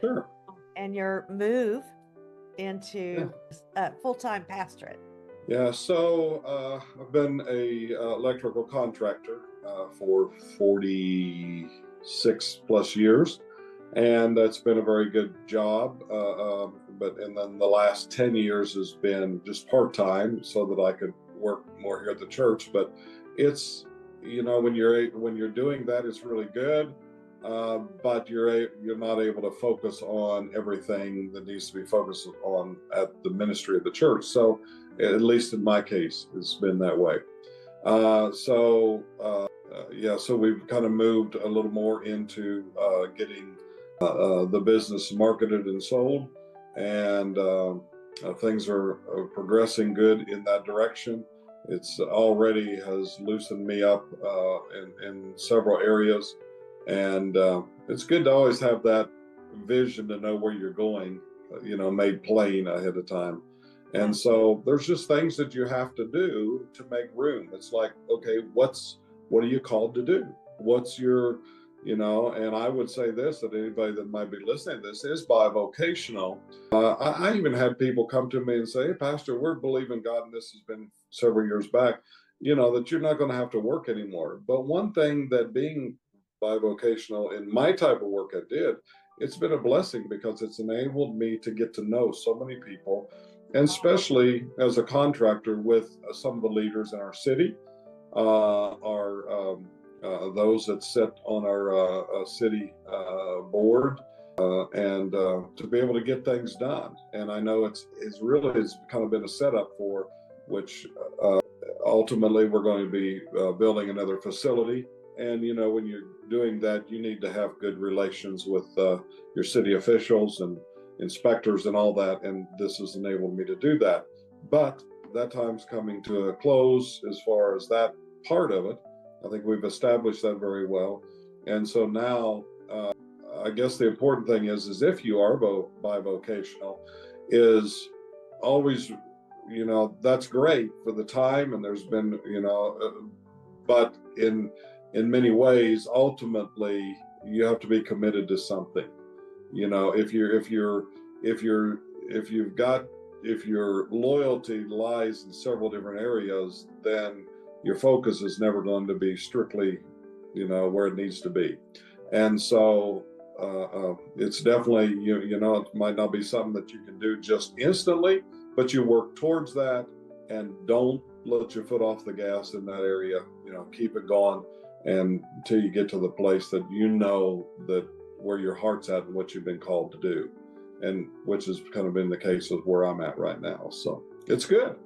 Sure. and your move Yeah. into full-time pastorate. Yeah. So I've been a electrical contractor for 46 plus years, and that's been a very good job. But and then the last 10 years has been just part time, so that I could work more here at the church. But it's when you're doing that, it's really good. But you're not able to focus on everything that needs to be focused on at the ministry of the church. So, at least in my case, it's been that way. So we've kind of moved a little more into getting the business marketed and sold, and things are progressing good in that direction. It's already has loosened me up in several areas, and it's good to always have that vision to know where you're going, made plain ahead of time. And so there's just things that you have to do to make room. It's like, okay, what are you called to do? What's your, and I would say this, that anybody that might be listening to this is bivocational. I even had people come to me and say, hey, Pastor, we're believing God, and this has been several years back, that you're not going to have to work anymore. But one thing that being bivocational in my type of work I did, it's been a blessing because it's enabled me to get to know so many people, and especially as a contractor with some of the leaders in our city, those that sit on our city board, and to be able to get things done. And I know it's kind of been a setup for which ultimately we're going to be building another facility. And when you're doing that, you need to have good relations with your city officials and inspectors and all that, and this has enabled me to do that. But that time's coming to a close as far as that part of it. I think we've established that very well. And so now I guess the important thing is if you are bivocational, is always, that's great for the time, and there's been, but in many ways, ultimately, you have to be committed to something. If your loyalty lies in several different areas, then your focus is never going to be strictly, where it needs to be. And so it's definitely, it might not be something that you can do just instantly, but you work towards that, and don't let your foot off the gas in that area. Keep it going, and until you get to the place that that where your heart's at and what you've been called to do, and which has kind of been the case of where I'm at right now. So it's good.